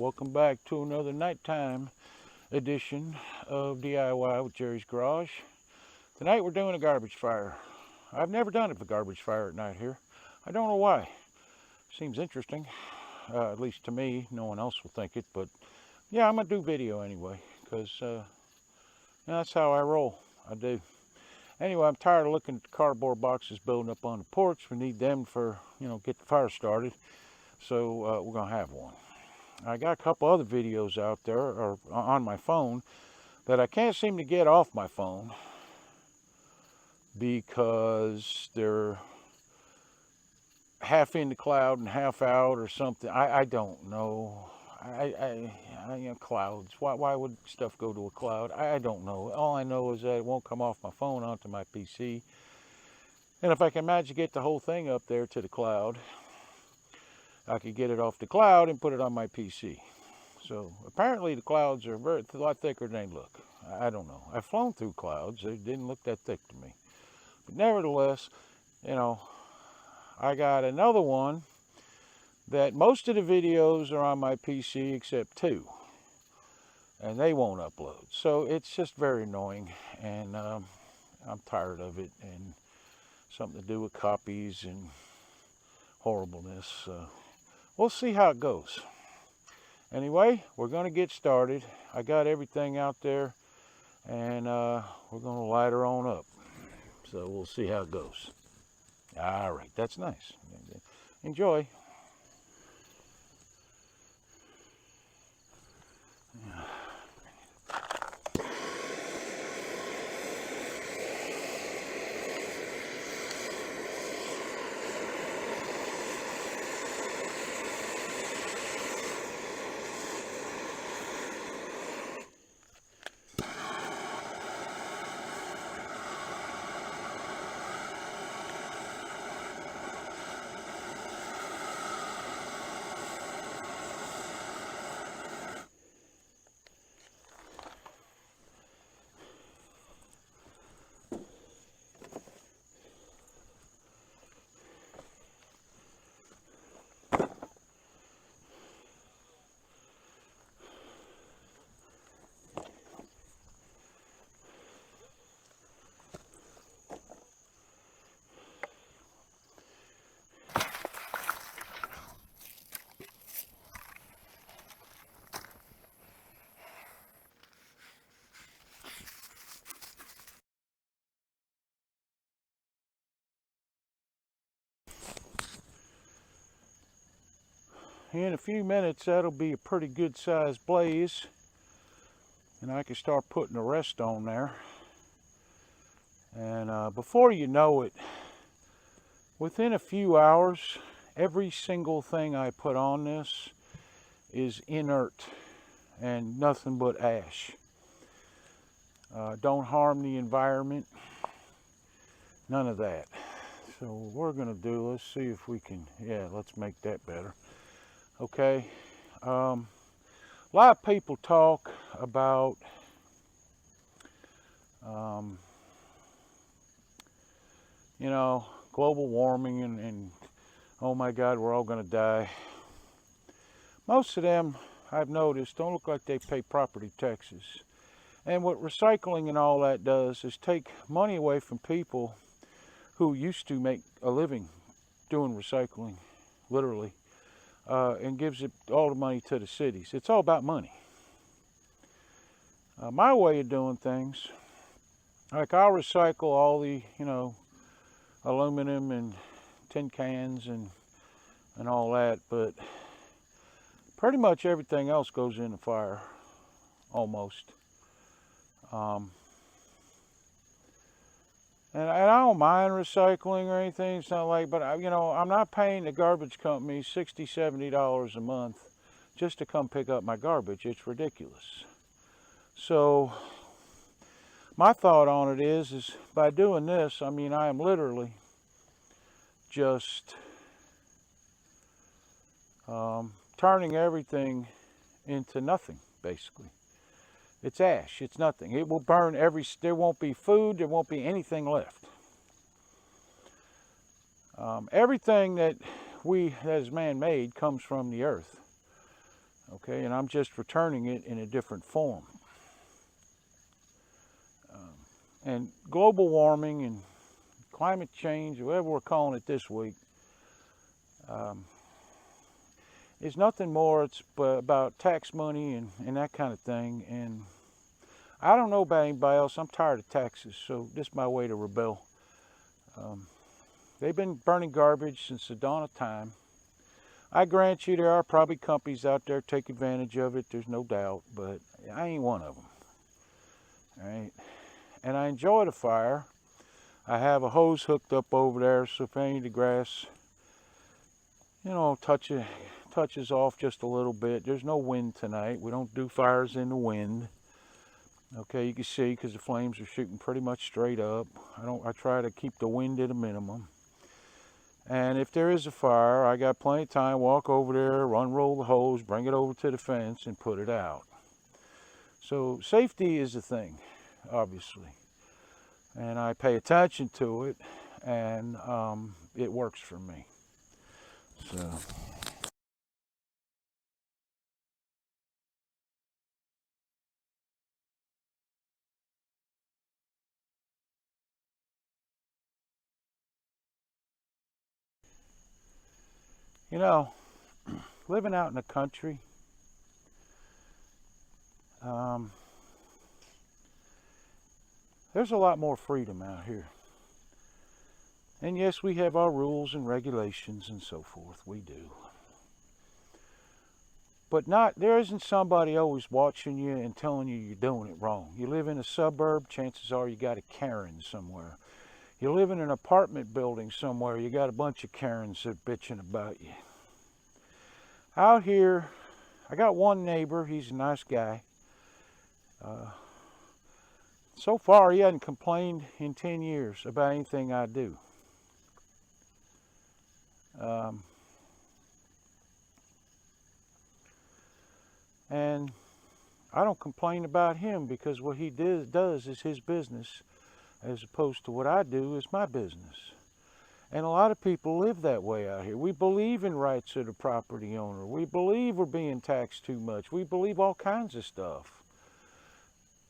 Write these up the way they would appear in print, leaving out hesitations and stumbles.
Welcome back to another nighttime edition of DIY with Jerry's Garage. Tonight we're doing a garbage fire. I've never done a garbage fire at night here. I don't know why. Seems interesting, at least to me. No one else will think it, but yeah, I'm gonna do video anyway, because that's how I roll. I do. Anyway, I'm tired of looking at the cardboard boxes building up on the porch. We need them for, get the fire started. So we're gonna have one. I got a couple other videos out there or on my phone that I can't seem to get off my phone because they're half in the cloud and half out or something. I don't know. Clouds. Why would stuff go to a cloud? I don't know. All I know is that it won't come off my phone onto my PC. And if I can manage to get the whole thing up there to the cloud, I could get it off the cloud and put it on my PC. So apparently the clouds are a lot thicker than they look. I don't know. I've flown through clouds. They didn't look that thick to me. But nevertheless, I got another one that most of the videos are on my PC except two. And they won't upload. So it's just very annoying. And I'm tired of it. And something to do with copies and horribleness. We'll see how it goes. Anyway, we're going to get started. I got everything out there, and we're going to light her on up. So we'll see how it goes. All right, that's nice. Enjoy. In a few minutes, that'll be a pretty good sized blaze, and I can start putting the rest on there. And before you know it, within a few hours, every single thing I put on this is inert and nothing but ash. Don't harm the environment, none of that. So what we're gonna do, let's see if we can, let's make that better. Okay, a lot of people talk about global warming and oh my God, we're all gonna die. Most of them, I've noticed, don't look like they pay property taxes. And what recycling and all that does is take money away from people who used to make a living doing recycling, literally. And gives it all the money to the cities. It's all about money. My way of doing things, like I'll recycle all the, aluminum and tin cans and all that, but pretty much everything else goes in the fire, almost. And I don't mind recycling or anything. It's not like, but I'm not paying the garbage company $60, $70 a month just to come pick up my garbage. It's ridiculous. So my thought on it is by doing this, I am literally just turning everything into nothing, basically. It's ash, it's nothing. It will burn there won't be food, there won't be anything left. Everything that is man-made comes from the earth. Okay, and I'm just returning it in a different form. And global warming and climate change, whatever we're calling it this week, is nothing more. It's about tax money and that kind of thing. And I don't know about anybody else. I'm tired of taxes, so this is my way to rebel. They've been burning garbage since the dawn of time. I grant you there are probably companies out there take advantage of it, there's no doubt, but I ain't one of them. All right? And I enjoy the fire. I have a hose hooked up over there, so if any of the grass, touches off just a little bit. There's no wind tonight. We don't do fires in the wind. Okay, you can see because the flames are shooting pretty much straight up. I try to keep the wind at a minimum. And if there is a fire, I got plenty of time, walk over there, unroll the hose, bring it over to the fence and put it out. So safety is the thing, obviously. And I pay attention to it, and it works for me. So. You know, living out in the country, there's a lot more freedom out here. And yes, we have our rules and regulations and so forth. We do. But there isn't somebody always watching you and telling you you're doing it wrong. You live in a suburb, chances are you got a Karen somewhere. You live in an apartment building somewhere, you got a bunch of Karens that are bitching about you. Out here, I got one neighbor, he's a nice guy. So far, he hasn't complained in 10 years about anything I do. And I don't complain about him because what he does is his business, as opposed to what I do is my business. And a lot of people live that way out here. We believe in rights of the property owner. We believe we're being taxed too much. We believe all kinds of stuff.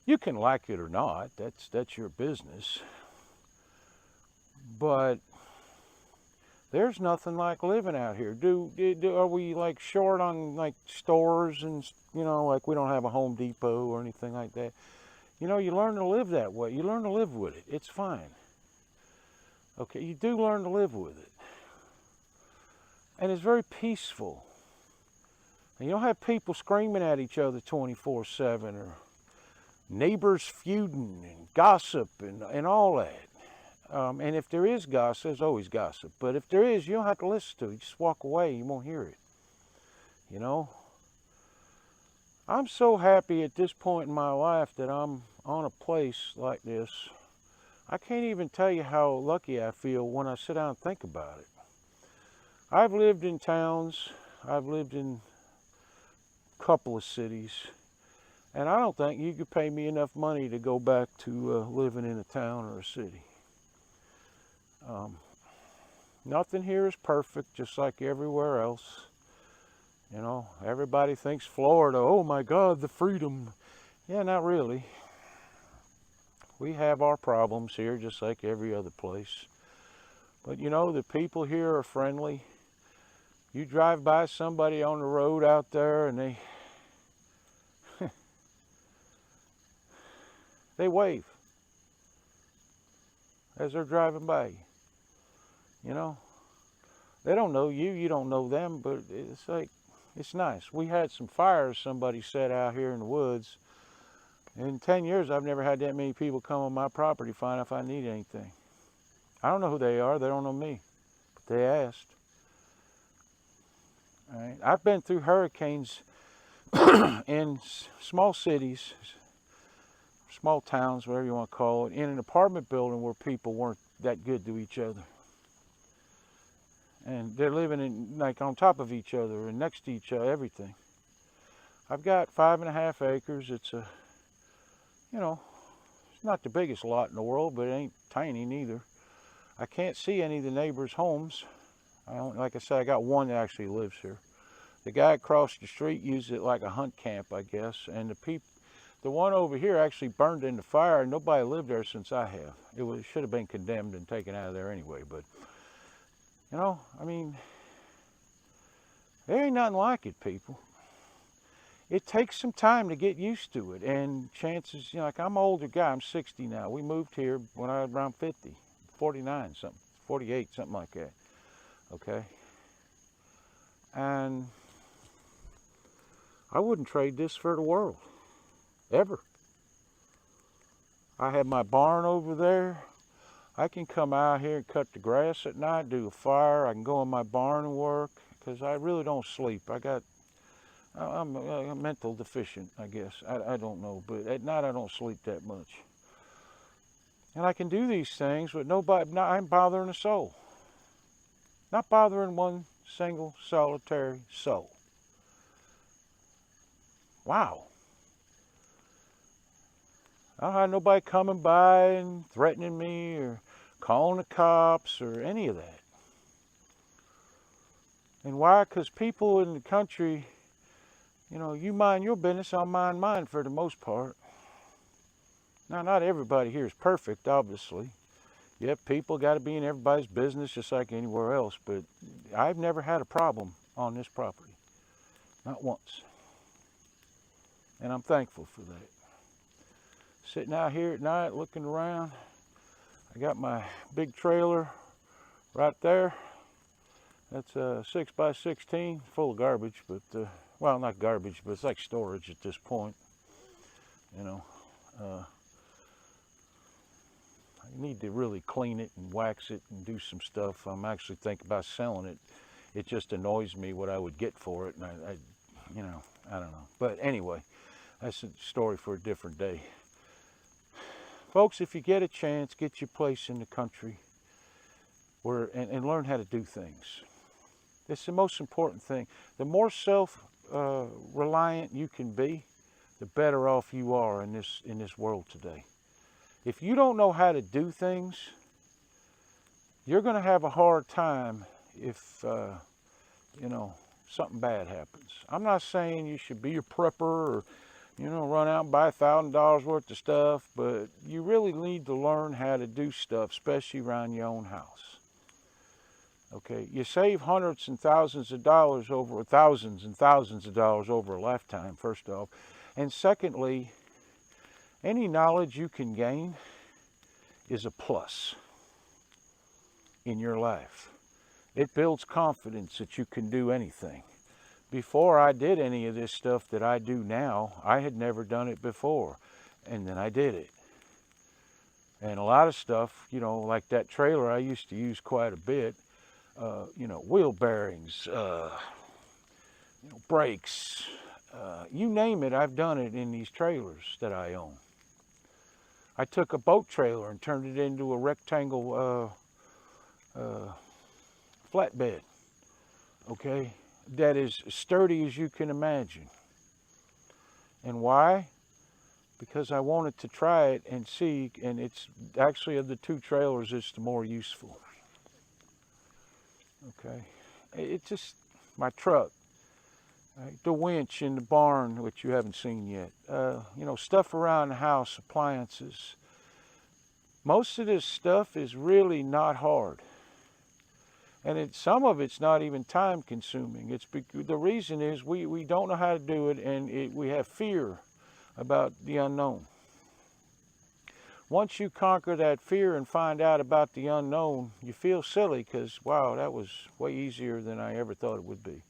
You can like it or not. That's your business. But there's nothing like living out here. Are we like short on like stores and like we don't have a Home Depot or anything like that? You learn to live that way. You learn to live with it. It's fine. Okay, you do learn to live with it. And it's very peaceful. And you don't have people screaming at each other 24/7 or neighbors feuding and gossip and all that. And if there is gossip, there's always gossip. But if there is, you don't have to listen to it. You just walk away. You won't hear it. I'm so happy at this point in my life that I'm on a place like this. I can't even tell you how lucky I feel when I sit down and think about it. I've lived in towns. I've lived in a couple of cities. And I don't think you could pay me enough money to go back to living in a town or a city. Nothing here is perfect, just like everywhere else. Everybody thinks Florida, oh my God, the freedom. Yeah, not really. We have our problems here, just like every other place. But the people here are friendly. You drive by somebody on the road out there and they wave as they're driving by you. They don't know you, you don't know them, but it's nice. We had some fires somebody set out here in the woods. In 10 years, I've never had that many people come on my property to find out if I need anything. I don't know who they are. They don't know me, but they asked. All right. I've been through hurricanes in small cities, small towns, whatever you want to call it, in an apartment building where people weren't that good to each other. And they're living in like on top of each other and next to each other, everything. I've got 5.5 acres. It's it's not the biggest lot in the world, but it ain't tiny neither. I can't see any of the neighbors' homes. Like I said, I got one that actually lives here. The guy across the street used it like a hunt camp, I guess. And the one over here actually burned in the fire, and nobody lived there since I have. It should have been condemned and taken out of there anyway. But you know, I mean, there ain't nothing like it, people. It takes some time to get used to it, and chances, you know, like I'm an older guy, I'm 60 now. We moved here when I was around 50, 49 something, 48, something like that, okay? And I wouldn't trade this for the world, ever. I have my barn over there. I can come out here and cut the grass at night, do a fire. I can go in my barn and work, because I really don't sleep. I'm mental deficient, I guess. I don't know, but at night I don't sleep that much. And I can do these things with nobody, I'm bothering a soul. Not bothering one single solitary soul. Wow. I don't have nobody coming by and threatening me or calling the cops or any of that. And why? Because people in the country, you know, you mind your business, I'll mind mine for the most part. Now, not everybody here is perfect, obviously. Yep, people got to be in everybody's business just like anywhere else, but I've never had a problem on this property. Not once. And I'm thankful for that. Sitting out here at night looking around, I got my big trailer right there. That's a 6x16, full of garbage, but, well, not garbage, but it's like storage at this point. You know, I need to really clean it and wax it and do some stuff. I'm actually thinking about selling it. It just annoys me what I would get for it, and you know, I don't know. But anyway, that's a story for a different day. Folks, if you get a chance, get your place in the country and learn how to do things. It's the most important thing. The more self-reliant you can be, the better off you are in this world today. If you don't know how to do things, you're going to have a hard time if, you know, something bad happens. I'm not saying you should be a prepper or, you know, run out and buy $1,000 worth of stuff, but you really need to learn how to do stuff, especially around your own house. Okay, you save hundreds and thousands of dollars over thousands and thousands of dollars over a lifetime, first off. And secondly, any knowledge you can gain is a plus in your life. It builds confidence that you can do anything. Before I did any of this stuff that I do now, I had never done it before. And then I did it. And a lot of stuff, you know, like that trailer I used to use quite a bit, you know, wheel bearings, you know, brakes, you name it, I've done it in these trailers that I own. I took a boat trailer and turned it into a rectangle flatbed, okay, that is sturdy as you can imagine. And why? Because I wanted to try it and see, and it's actually, of the two trailers, it's the more useful. Okay, it's just my truck, right? The winch in the barn, which you haven't seen yet, you know, stuff around the house, appliances. Most of this stuff is really not hard. And some of it's not even time consuming. The reason is we don't know how to do it, and we have fear about the unknown. Once you conquer that fear and find out about the unknown, you feel silly because, wow, that was way easier than I ever thought it would be.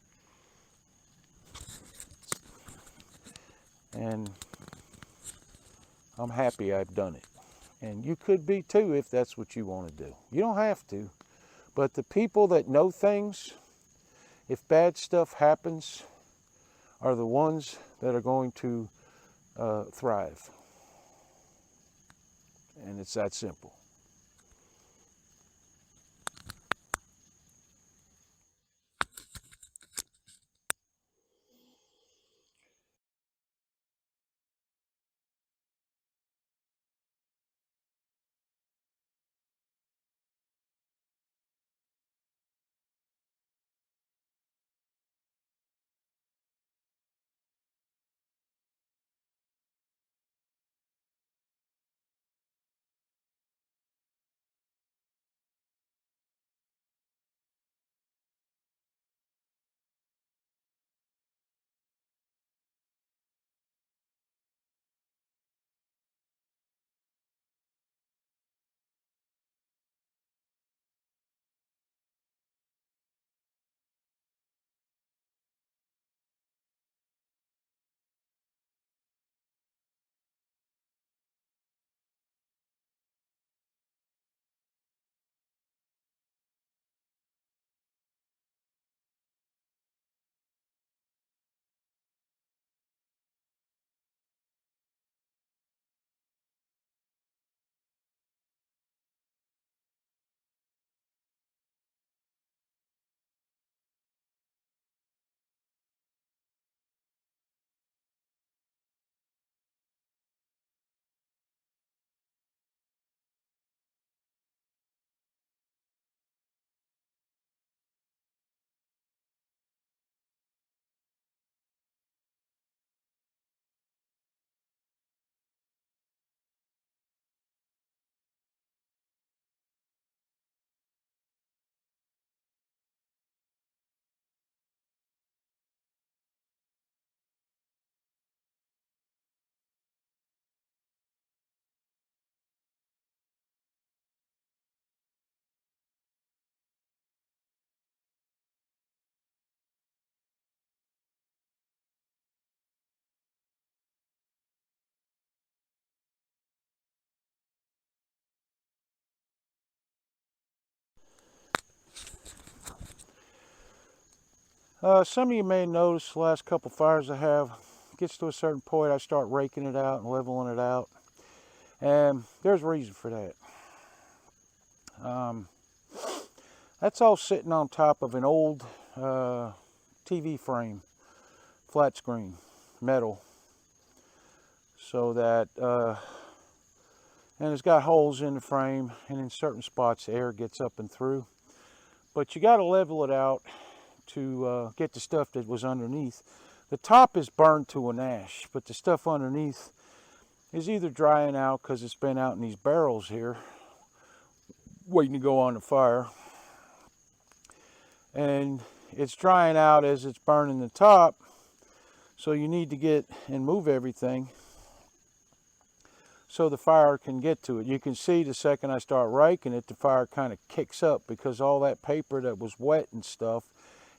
And I'm happy I've done it. And you could be too if that's what you want to do. You don't have to. But the people that know things, if bad stuff happens, are the ones that are going to thrive. And it's that simple. Some of you may notice the last couple fires I have, gets to a certain point, I start raking it out and leveling it out. And there's a reason for that. That's all sitting on top of an old TV frame, flat screen, metal. So that, and it's got holes in the frame, and in certain spots air gets up and through. But you got to level it out to get the stuff that was underneath. The top is burned to an ash, but the stuff underneath is either drying out because it's been out in these barrels here waiting to go on the fire, and it's drying out as it's burning the top. So you need to get and move everything so the fire can get to it. You can see the second I start raking it, the fire kind of kicks up because all that paper that was wet and stuff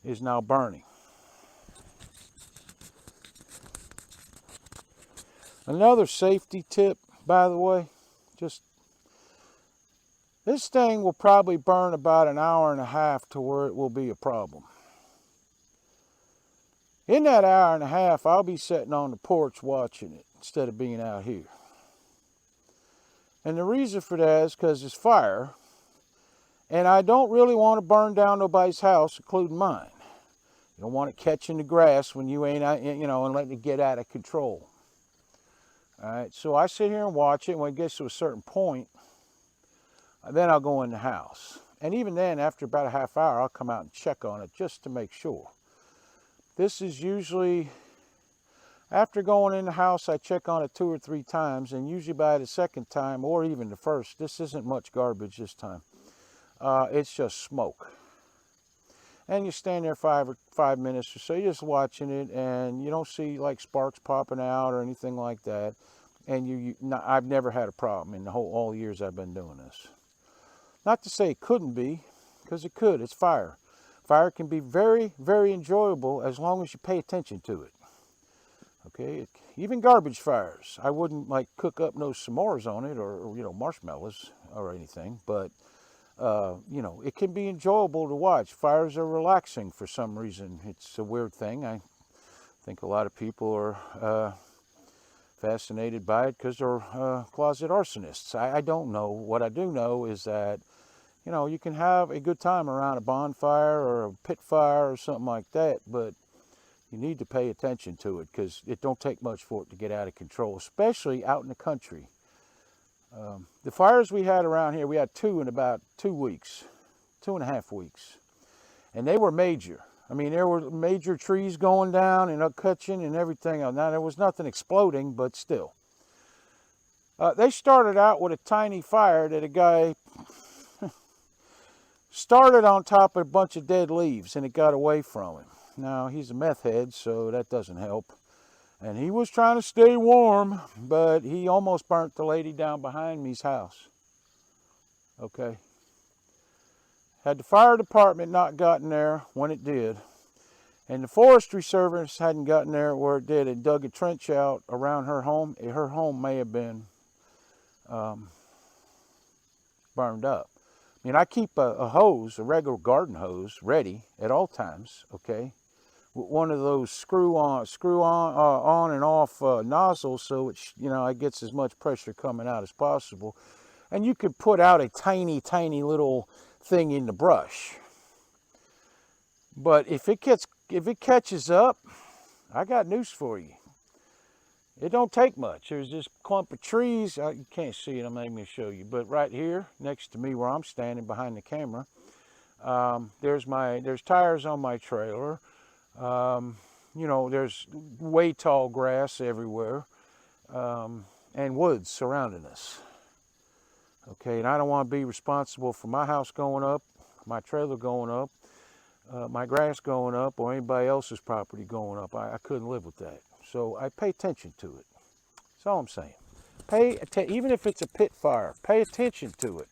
is now burning. Another safety tip, by the way, just this thing will probably burn about an hour and a half to where it will be a problem. In that hour and a half, I'll be sitting on the porch watching it instead of being out here. And the reason for that is because it's fire, and I don't really want to burn down nobody's house, including mine. You don't want it catching the grass when you ain't out, you know, and letting it get out of control. All right, so I sit here and watch it. When it gets to a certain point, then I'll go in the house. And even then, after about a half hour, I'll come out and check on it just to make sure. This is usually, after going in the house, I check on it 2 or 3 times, and usually by the second time, or even the first, this isn't much garbage this time. It's just smoke. And you stand there 5 minutes or so, you're just watching it, and you don't see like sparks popping out or anything like that. And I've never had a problem in all the years I've been doing this. Not to say it couldn't be, because it could. It's fire. Fire can be very, very enjoyable as long as you pay attention to it. Okay, even garbage fires. I wouldn't like cook up no s'mores on it or you know, marshmallows or anything, but you know, it can be enjoyable to watch. Fires are relaxing for some reason. It's a weird thing. I think a lot of people are fascinated by it because they're closet arsonists. I don't know. What I do know is that, you know, you can have a good time around a bonfire or a pit fire or something like that, but you need to pay attention to it because it don't take much for it to get out of control, especially out in the country. The fires we had around here, we had 2 in about 2 weeks, 2.5 weeks, and they were major. I mean, there were major trees going down and catching and everything. Now, there was nothing exploding, but still. They started out with a tiny fire that a guy started on top of a bunch of dead leaves, and it got away from him. Now, he's a meth head, so that doesn't help. And he was trying to stay warm, but he almost burnt the lady down behind me's house. Okay. Had the fire department not gotten there when it did, and the forestry service hadn't gotten there where it did, and dug a trench out around her home may have been burned up. I mean, I keep a hose, a regular garden hose, ready at all times, okay? One of those screw on and off nozzles, so it it gets as much pressure coming out as possible. And you could put out a tiny little thing in the brush. But if it catches up, I got news for you. It don't take much. There's this clump of trees. You can't see it. I'm not going to show you. But right here, next to me, where I'm standing behind the camera, there's tires on my trailer. You know, there's way tall grass everywhere, and woods surrounding us. Okay, and I don't want to be responsible for my house going up, my trailer going up, my grass going up, or anybody else's property going up. I couldn't live with that. So I pay attention to it. That's all I'm saying. Even if it's a pit fire, pay attention to it.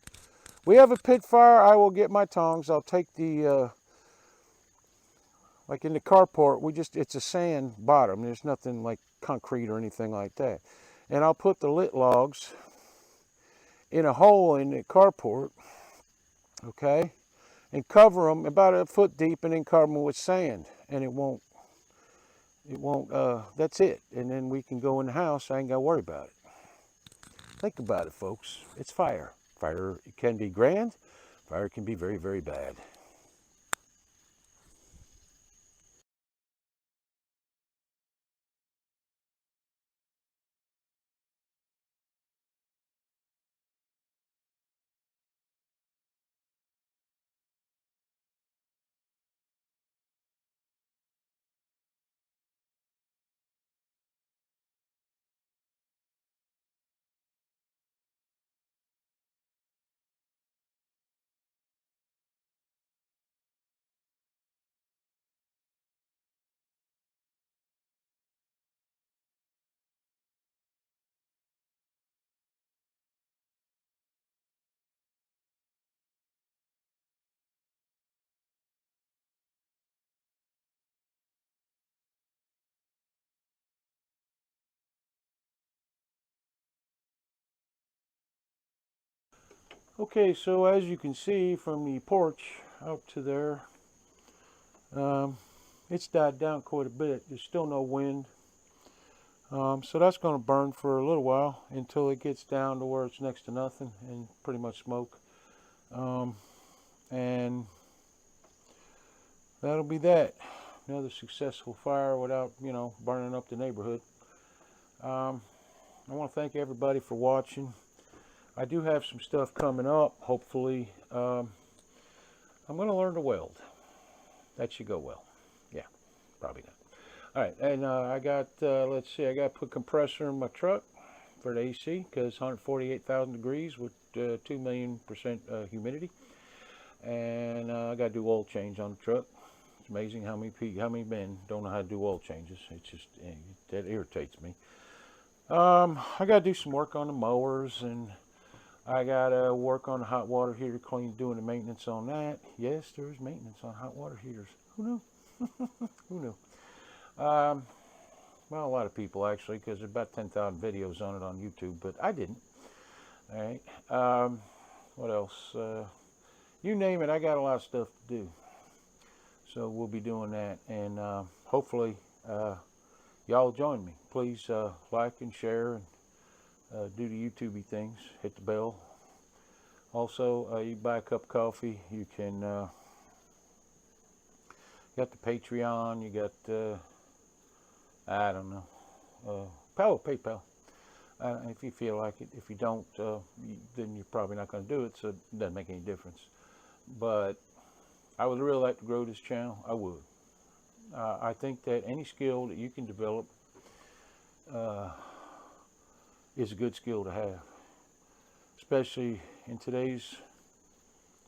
We have a pit fire, I will get my tongs. I'll take the like in the carport, it's a sand bottom. There's nothing like concrete or anything like that. And I'll put the lit logs in a hole in the carport, okay? And cover them about a foot deep, and then cover them with sand. and it won't, that's it. And then we can go in the house. I ain't got to worry about it. Think about it, folks. It's fire. Fire can be grand. Fire can be very, very bad. Okay, so as you can see from the porch out to there, um, it's died down quite a bit. There's still no wind. So that's going to burn for a little while until it gets down to where it's next to nothing and pretty much smoke. And that'll be that. Another successful fire without, burning up the neighborhood. I want to thank everybody for watching. I do have some stuff coming up, hopefully. I'm going to learn to weld. That should go well. Yeah, probably not. All right, and I got, let's see, I got to put compressor in my truck for the AC because 148,000 degrees with 2,000,000% humidity. And I got to do oil change on the truck. It's amazing how many men don't know how to do oil changes. It's just, that irritates me. I got to do some work on the mowers, and I got to work on the hot water heater, doing the maintenance on that. Yes, there's maintenance on hot water heaters. Who knew? Who knew? Well, a lot of people actually, because there's about 10,000 videos on it on YouTube, but I didn't. All right. What else? You name it, I got a lot of stuff to do. So we'll be doing that, and hopefully y'all join me. Please like and share, and do the YouTubey things. Hit the bell. Also, you buy a cup of coffee. You can. You got the Patreon. You got. I don't know. PayPal. If you feel like it. If you don't, then you're probably not going to do it. So it doesn't make any difference. But I would really like to grow this channel. I would. I think that any skill that you can develop is a good skill to have, especially in today's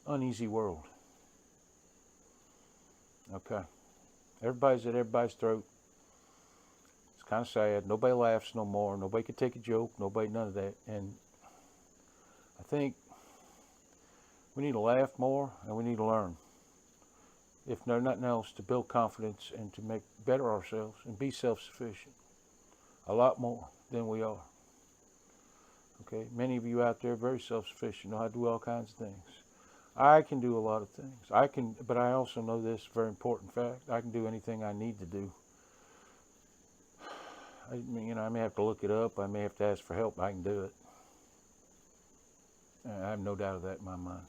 uneasy world. Okay, everybody's at everybody's throat. It's kind of sad. Nobody laughs no more. Nobody can take a joke. Nobody, none of that. And I think we need to laugh more, and we need to learn. If there's nothing else, to build confidence and to make better ourselves and be self-sufficient. A lot more than we are. Okay, many of you out there are very self-sufficient, know how to do all kinds of things. I can do a lot of things. But I also know this very important fact. I can do anything I need to do. I may have to look it up. I may have to ask for help. I can do it. I have no doubt of that in my mind.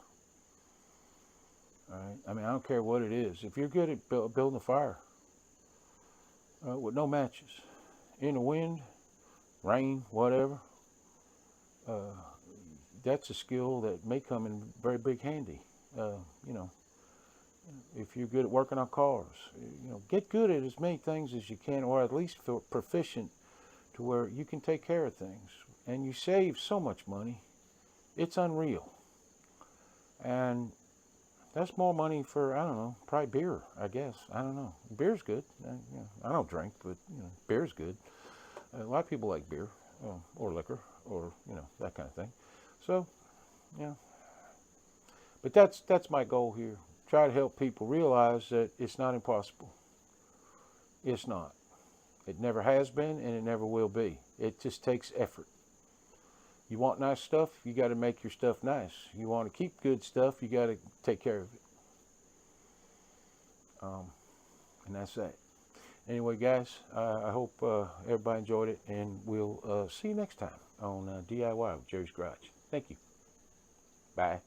All right. I don't care what it is. If you're good at building a fire with no matches, in the wind, rain, whatever, that's a skill that may come in very big handy. If you're good at working on cars, get good at as many things as you can, or at least feel proficient to where you can take care of things. And you save so much money. It's unreal. And that's more money for, I don't know, probably beer, I guess. I don't know. Beer's good. I don't drink, but, beer's good. A lot of people like beer, or liquor, or, that kind of thing. So, but that's my goal here. Try to help people realize that it's not impossible. It's not. It never has been, and it never will be. It just takes effort. You want nice stuff, you got to make your stuff nice. You want to keep good stuff, you got to take care of it. And that's that. Anyway, guys, I hope everybody enjoyed it, and we'll see you next time on DIY with Jerry's Garage. Thank you. Bye.